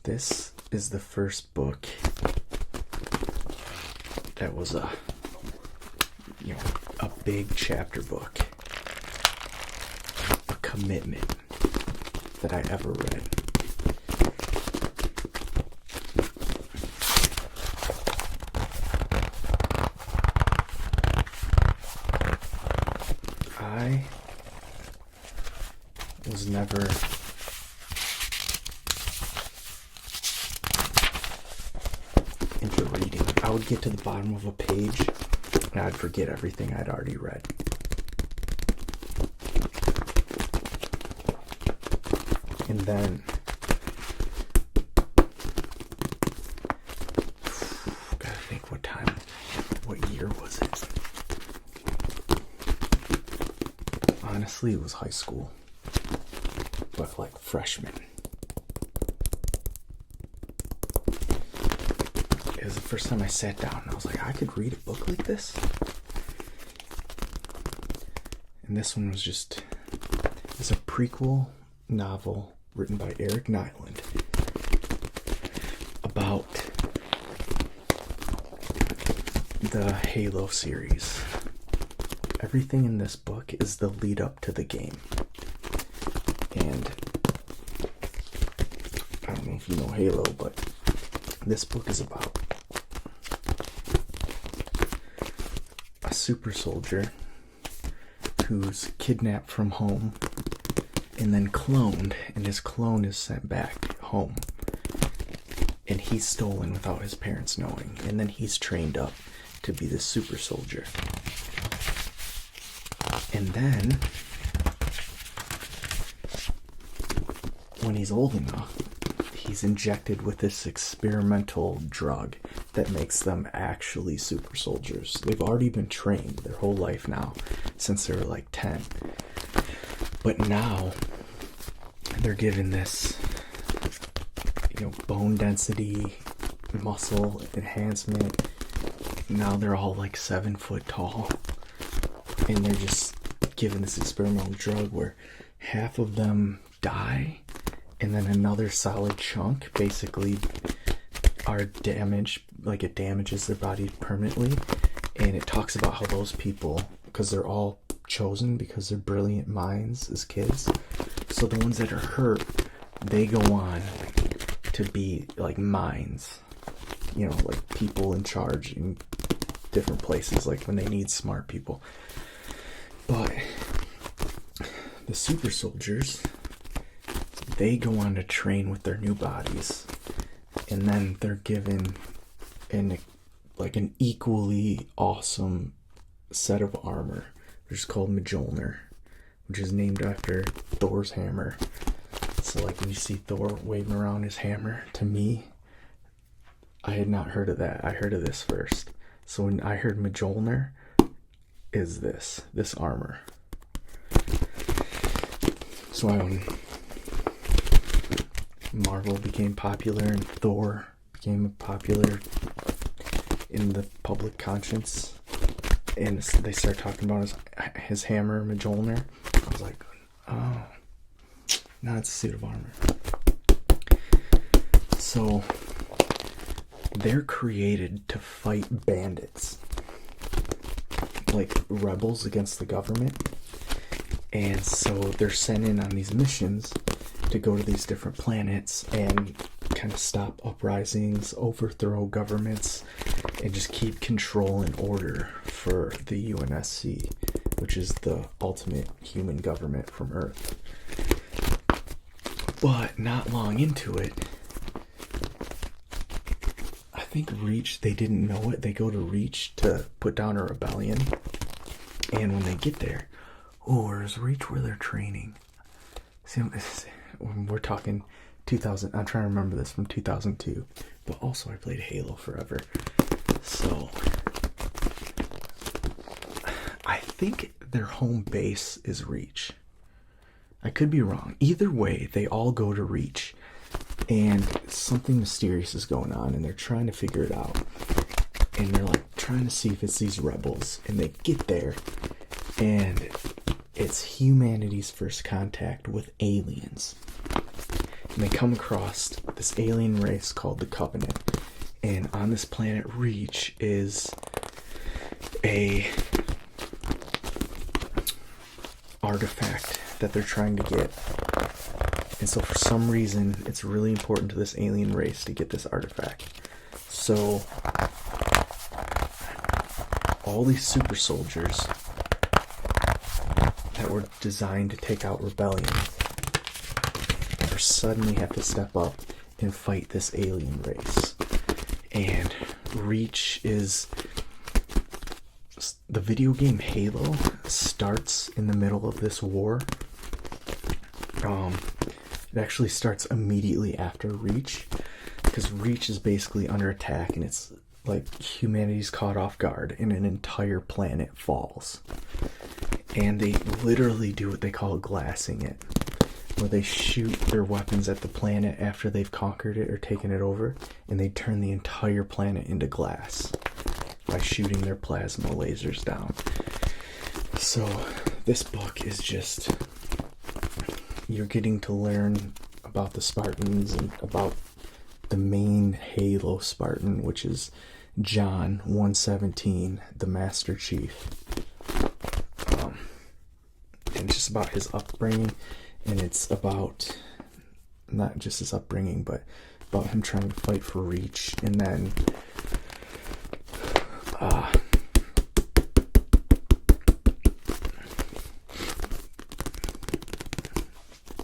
This is the first book that was a big chapter book, a commitment that I ever read. I was never into reading. I would get to the bottom of a page and I'd forget everything I'd already read. And then gotta think what year was it? Honestly, it was high school, but like freshman. It was the first time I sat down and I was like, I could read a book like this? And this one was it's a prequel novel written by Eric Nyland about the Halo series. Everything in this book is the lead up to the game. And I don't know if you know Halo, but this book is about a super soldier who's kidnapped from home and then cloned, and his clone is sent back home. And he's stolen without his parents knowing. And then he's trained up to be this super soldier. And then, when he's old enough, he's injected with this experimental drug that makes them actually super soldiers. They've already been trained their whole life now, since they were like 10. But now, they're given this, bone density, muscle enhancement. Now they're all like 7 foot tall. And they're just given this experimental drug where half of them die, and then another solid chunk basically are damaged, like it damages their body permanently. And it talks about how those people, because they're all chosen because they're brilliant minds as kids, so the ones that are hurt, they go on to be like minds, like people in charge in different places, like when they need smart people. But the super soldiers, they go on to train with their new bodies, and then they're given an equally awesome set of armor, which is called Mjolnir, which is named after Thor's hammer. So like when you see Thor waving around his hammer, to me, I had not heard of that. I heard of this first. So when I heard Mjolnir, is this armor. So when Marvel became popular and Thor became popular in the public conscience, and they started talking about his hammer, Mjolnir, I was like, oh, now it's a suit of armor. So they're created to fight bandits, like rebels against the government. And so they're sent in on these missions to go to these different planets and kind of stop uprisings, overthrow governments, and just keep control and order for the UNSC, which is the ultimate human government from Earth. But not long into it, I think Reach, they didn't know it. They go to Reach to put down a rebellion. And when they get there, where's Reach where they're training? See, we're talking 2000. I'm trying to remember this from 2002. But also I played Halo forever. So I think their home base is Reach. I could be wrong. Either way, they all go to Reach. And something mysterious is going on, and they're trying to figure it out. And they're like trying to see if it's these rebels. And they get there, and it's humanity's first contact with aliens. And they come across this alien race called the Covenant. And on this planet Reach is a artifact that they're trying to get. And so for some reason, it's really important to this alien race to get this artifact. So all these super soldiers that were designed to take out rebellion suddenly have to step up and fight this alien race. And Reach is... The video game Halo starts in the middle of this war. It actually starts immediately after Reach, because Reach is basically under attack, and it's like humanity's caught off guard and an entire planet falls. And they literally do what they call glassing it, where they shoot their weapons at the planet after they've conquered it or taken it over, and they turn the entire planet into glass by shooting their plasma lasers down. So this book is just, you're getting to learn about the Spartans and about the main Halo Spartan, which is John 117, the Master Chief. And just about his upbringing, and it's about not just his upbringing, but about him trying to fight for Reach, and then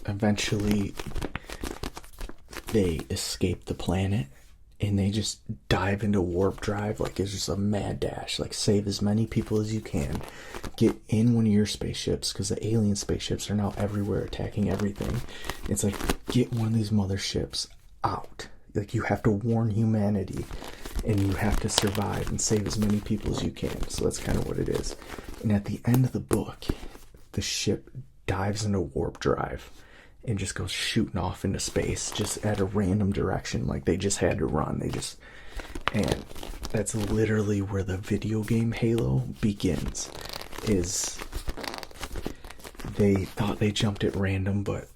eventually they escape the planet and they just dive into warp drive like it's just a mad dash. Like, save as many people as you can, get in one of your spaceships, because the alien spaceships are now everywhere attacking everything. It's like, get one of these motherships out. Like, you have to warn humanity and you have to survive and save as many people as you can. So that's kind of what it is. And at the end of the book, the ship dives into warp drive and just goes shooting off into space, just at a random direction. Like, they just had to run. And that's literally where the video game Halo begins. Is they thought they jumped at random, but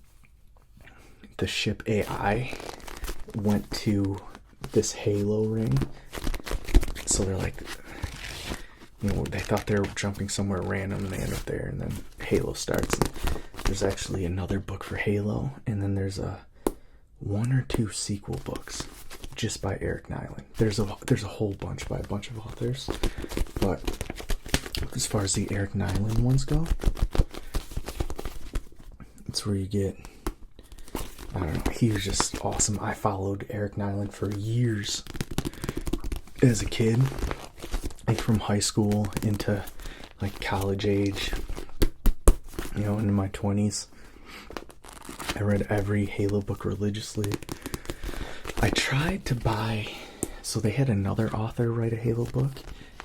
the ship AI went to this Halo ring. So they're like, they thought they were jumping somewhere random, and they end up there, and then Halo starts. And there's actually another book for Halo, and then there's one or two sequel books just by Eric Nyland. There's a whole bunch by a bunch of authors, but as far as the Eric Nyland ones go, it's where you get, I don't know, he was just awesome. I followed Eric Nyland for years as a kid, like from high school into like college age, into my 20s. I read every Halo book religiously. I tried to buy, so they had another author write a Halo book,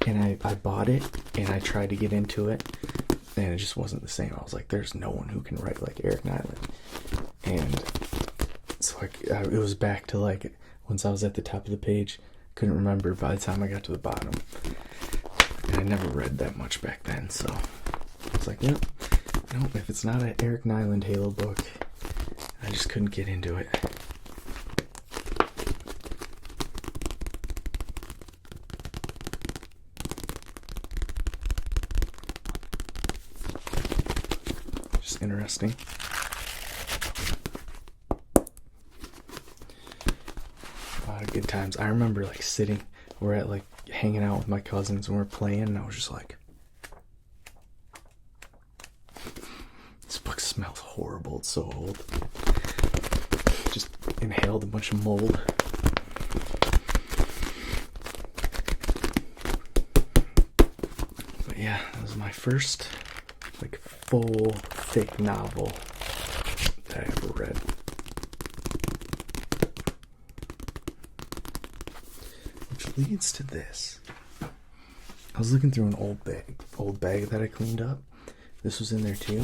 and I bought it, and I tried to get into it, and it just wasn't the same. I was like, there's no one who can write like Eric Nyland. And so it was back to like, once I was at the top of the page, couldn't remember by the time I got to the bottom. And I never read that much back then, so I was like, nope, if it's not an Eric Nyland Halo book, I just couldn't get into it. Just interesting. A lot of good times. I remember like we're at like hanging out with my cousins and we're playing, and I was just like, this book smells horrible, it's so old. Just inhaled a bunch of mold. But yeah, that was my first like full thick novel that I ever read. Which leads to this. I was looking through an old bag that I cleaned up. This was in there too.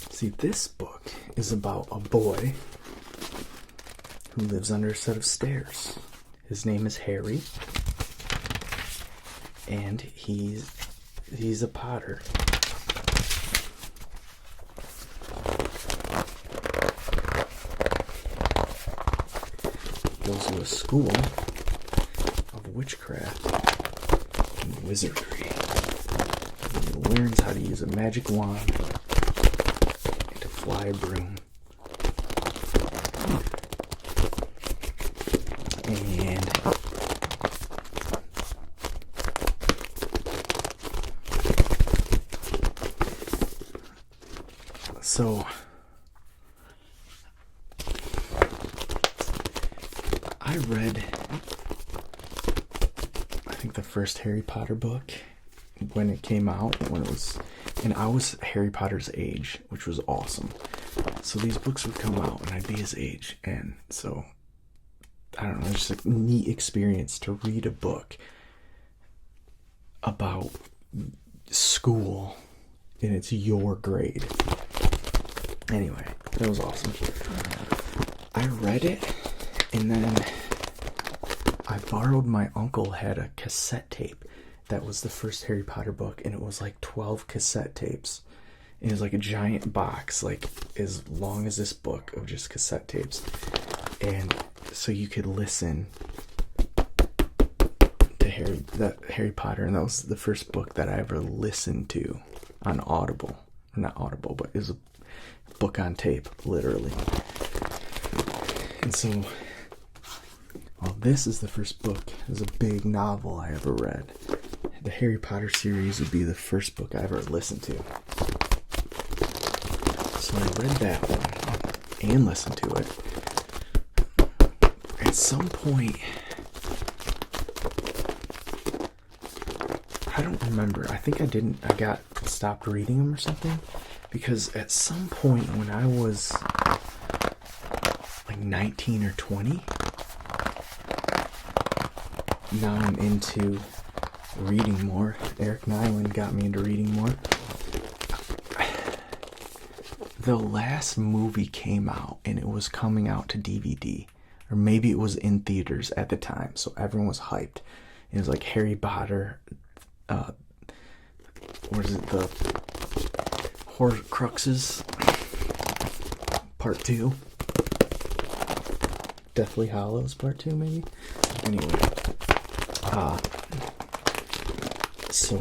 See, this book is about a boy who lives under a set of stairs. His name is Harry, and he's a Potter. He goes to a school of witchcraft and wizardry. And he learns how to use a magic wand and to fly a broom. And so I read, I think, the first Harry Potter book when it came out, and I was Harry Potter's age, which was awesome. So these books would come out and I'd be his age, and so I don't know, it's just a neat experience to read a book about school and it's your grade. Anyway, that was awesome. I read it, and then I borrowed, my uncle had a cassette tape that was the first Harry Potter book, and it was like 12 cassette tapes. It was like a giant box, like as long as this book, of just cassette tapes. And so you could listen to Harry Potter, and that was the first book that I ever listened to on Audible. Not Audible, but it was a book on tape, literally. And so, well, this is the first book. It was a big novel I ever read. The Harry Potter series would be the first book I ever listened to. So I read that one and listened to it. At some point, I don't remember. I think I got stopped reading them or something, because at some point when I was like 19 or 20, now I'm into reading more. Eric Nyland got me into reading more. The last movie came out, and it was coming out to DVD. Or maybe it was in theaters at the time, so everyone was hyped. It was like Harry Potter, what is it, the Horcruxes, Part 2. Deathly Hallows, Part 2, maybe? Anyway, so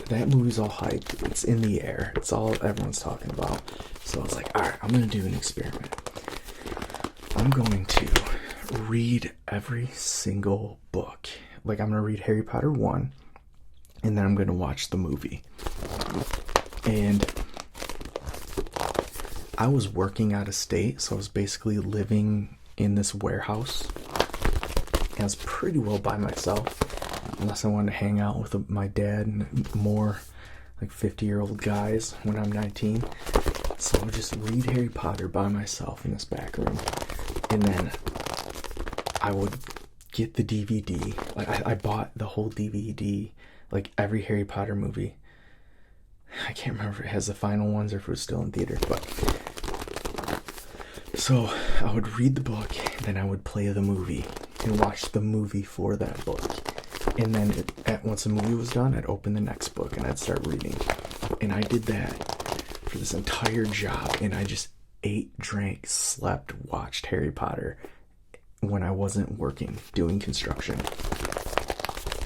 that movie's all hyped. It's in the air. It's all everyone's talking about. So I was like, alright, I'm going to do an experiment. I'm going to read every single book. Like, I'm going to read Harry Potter 1, and then I'm going to watch the movie. And I was working out of state, so I was basically living in this warehouse. And I was pretty well by myself, unless I wanted to hang out with my dad and more like 50-year-old guys when I'm 19. So I would just read Harry Potter by myself in this back room. And then I would get the DVD. Like, I bought the whole DVD, like every Harry Potter movie. I can't remember if it has the final ones or if it was still in theater, but so I would read the book, then I would play the movie and watch the movie for that book. And then once the movie was done, I'd open the next book and I'd start reading. And I did that for this entire job, and I just ate, drank, slept, watched Harry Potter when I wasn't working, doing construction.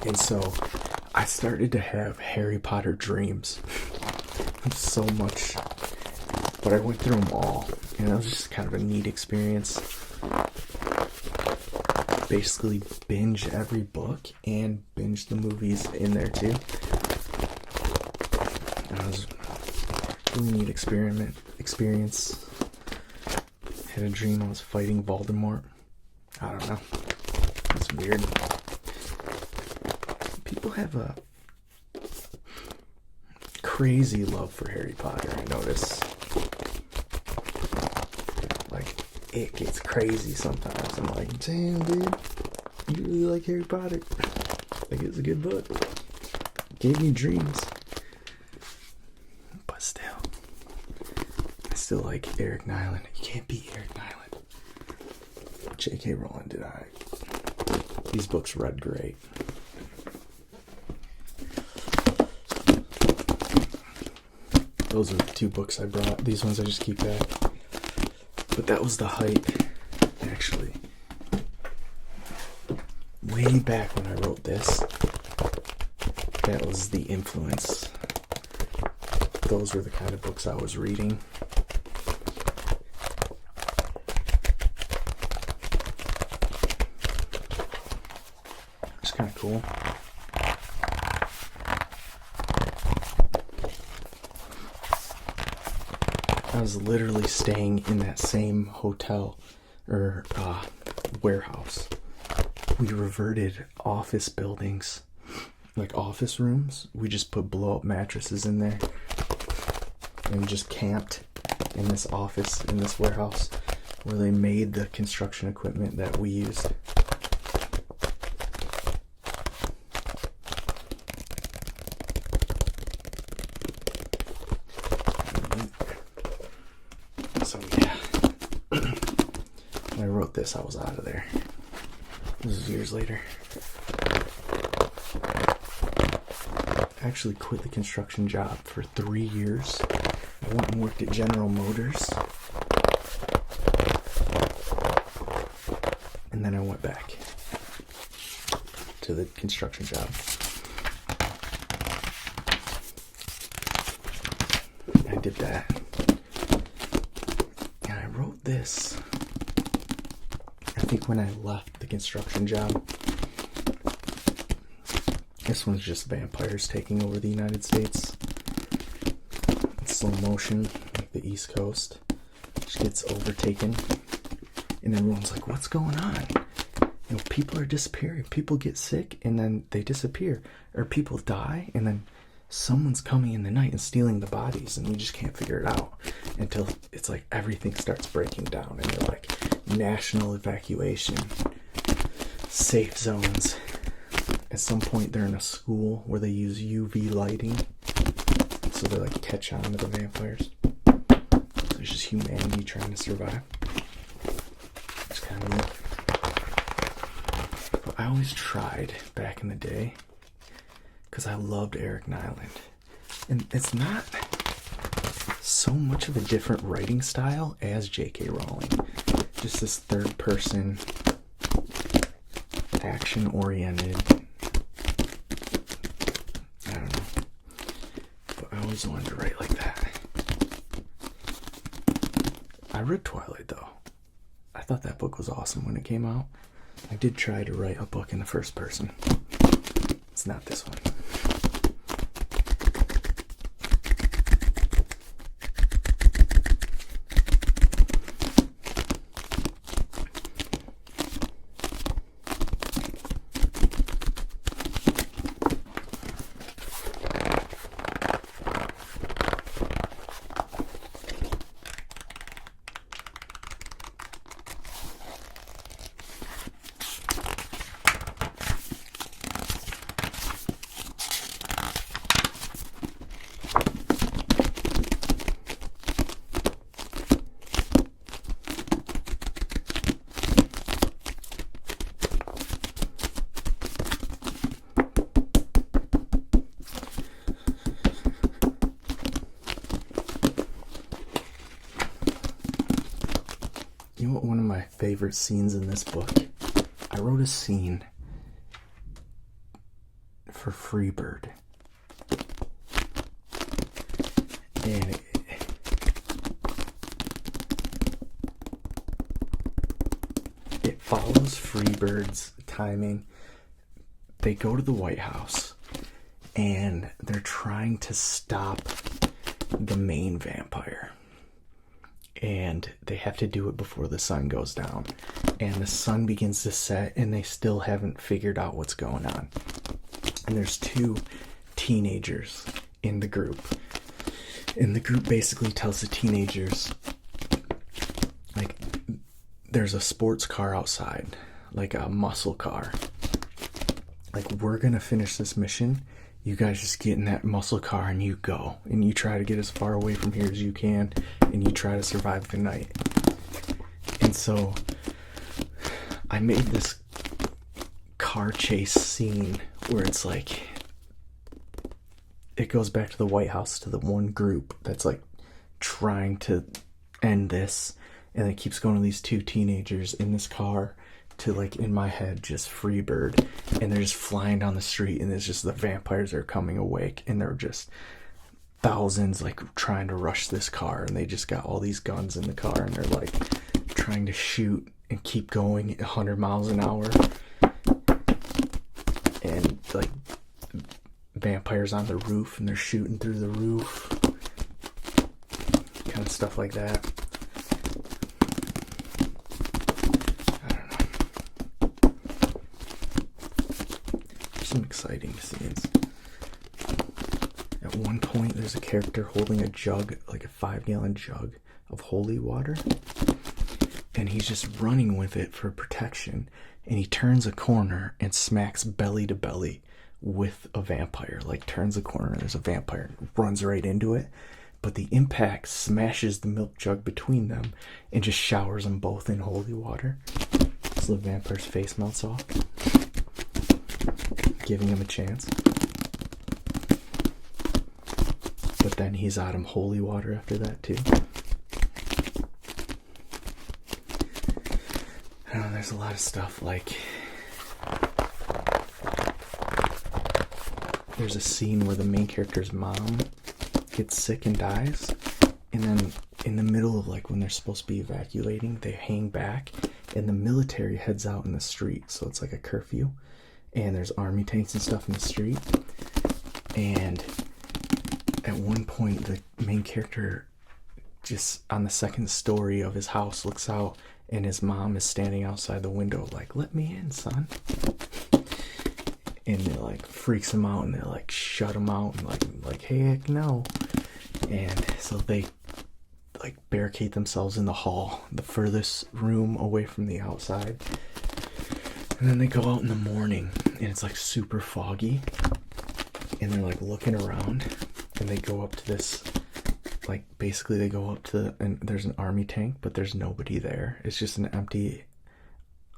And so I started to have Harry Potter dreams. So much. But I went through them all, and it was just kind of a neat experience. Basically binge every book and binge the movies in there too. And it was a really neat experience. Had a dream I was fighting Voldemort. I don't know. It's weird. People have a crazy love for Harry Potter, I notice. Like, it gets crazy sometimes. I'm like, damn, dude, you really like Harry Potter. Like, it's a good book. It gave me dreams. But still, I still like Eric Nyland. You can't beat Eric Nyland. J.K. Rowling did I. These books read great. Those are the 2 books I brought. These ones I just keep back. But that was the hype, actually. Way back when I wrote this, that was the influence. Those were the kind of books I was reading. It's kind of cool. I was literally staying in that same hotel or warehouse. We reverted office buildings, like office rooms. We just put blow-up mattresses in there and we just camped in this office, in this warehouse where they made the construction equipment that we used. So yeah, when I wrote this, I was out of there. This is years later. I actually quit the construction job for 3 years. I went and worked at General Motors. And then I went back to the construction job. I did that. And I wrote this, I think, when I left the construction job. This one's just vampires taking over the United States. It's slow motion, like the East Coast. Just gets overtaken. And everyone's like, what's going on? You know, people are disappearing. People get sick and then they disappear. Or people die and then someone's coming in the night and stealing the bodies, and you just can't figure it out until it's like everything starts breaking down and you're like, national evacuation, safe zones. At some point they're in a school where they use UV lighting, so they like catch on to the vampires. So it's just humanity trying to survive. It's kind of neat. But I always tried back in the day, because I loved Eric Nyland. And it's not so much of a different writing style as J.K. Rowling. Just this third person, action oriented. I don't know. But I always wanted to write like that. I read Twilight though. I thought that book was awesome when it came out. I did try to write a book in the first person. It's not this one. You know what one of my favorite scenes in this book? I wrote a scene for Freebird. And it follows Freebird's timing. They go to the White House and they're trying to stop the main vampire. And they have to do it before the sun goes down. And the sun begins to set and they still haven't figured out what's going on. And there's 2 teenagers in the group. And the group basically tells the teenagers, like, there's a sports car outside, like a muscle car. Like, we're gonna finish this mission. You guys just get in that muscle car and you go. And you try to get as far away from here as you can. And you try to survive the night. And so I made this car chase scene where it's like, it goes back to the White House, to the one group that's like trying to end this, and it keeps going to these two teenagers in this car to, like, in my head, just Freebird, and they're just flying down the street, and it's just the vampires are coming awake, and they're just thousands, like, trying to rush this car, and they just got all these guns in the car, and they're like trying to shoot and keep going at 100 miles an hour, and like vampires on the roof, and they're shooting through the roof, kind of stuff like that. I don't know. There's some exciting scenes. At one point, there's a character holding a jug, like a 5-gallon jug of holy water, and he's just running with it for protection, and he turns a corner and smacks belly to belly with a vampire. Like, turns a corner and there's a vampire, runs right into it, but the impact smashes the milk jug between them and just showers them both in holy water, so the vampire's face melts off, giving him a chance. But then he's out of holy water after that too. I don't know, there's a lot of stuff, like there's a scene where the main character's mom gets sick and dies, and then in the middle of, like, when they're supposed to be evacuating, they hang back and the military heads out in the street, so it's like a curfew, and there's army tanks and stuff in the street, and at one point the main character just on the second story of his house looks out, and his mom is standing outside the window like, "Let me in, son." And it, like, freaks him out, and they're like, shut him out, and like heck no. And so they, like, barricade themselves in the hall, the furthest room away from the outside. And then they go out in the morning, and it's like super foggy, and they're like looking around, and they go up to this, like, basically they go up to, and there's an army tank, but there's nobody there. It's just an empty,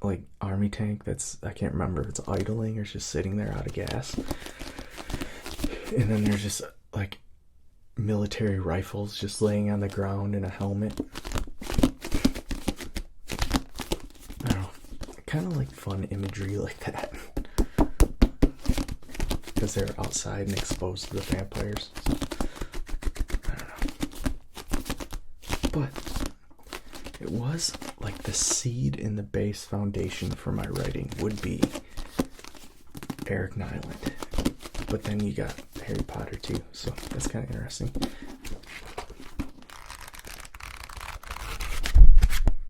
like, army tank that's, I can't remember if it's idling or it's just sitting there out of gas. And then there's just, like, military rifles just laying on the ground in a helmet. I don't know, kind of like fun imagery like that, because they're outside and exposed to the vampires. So, I don't know. But it was like the seed in the base foundation for my writing would be Eric Nyland. But then you got Harry Potter too, so that's kind of interesting.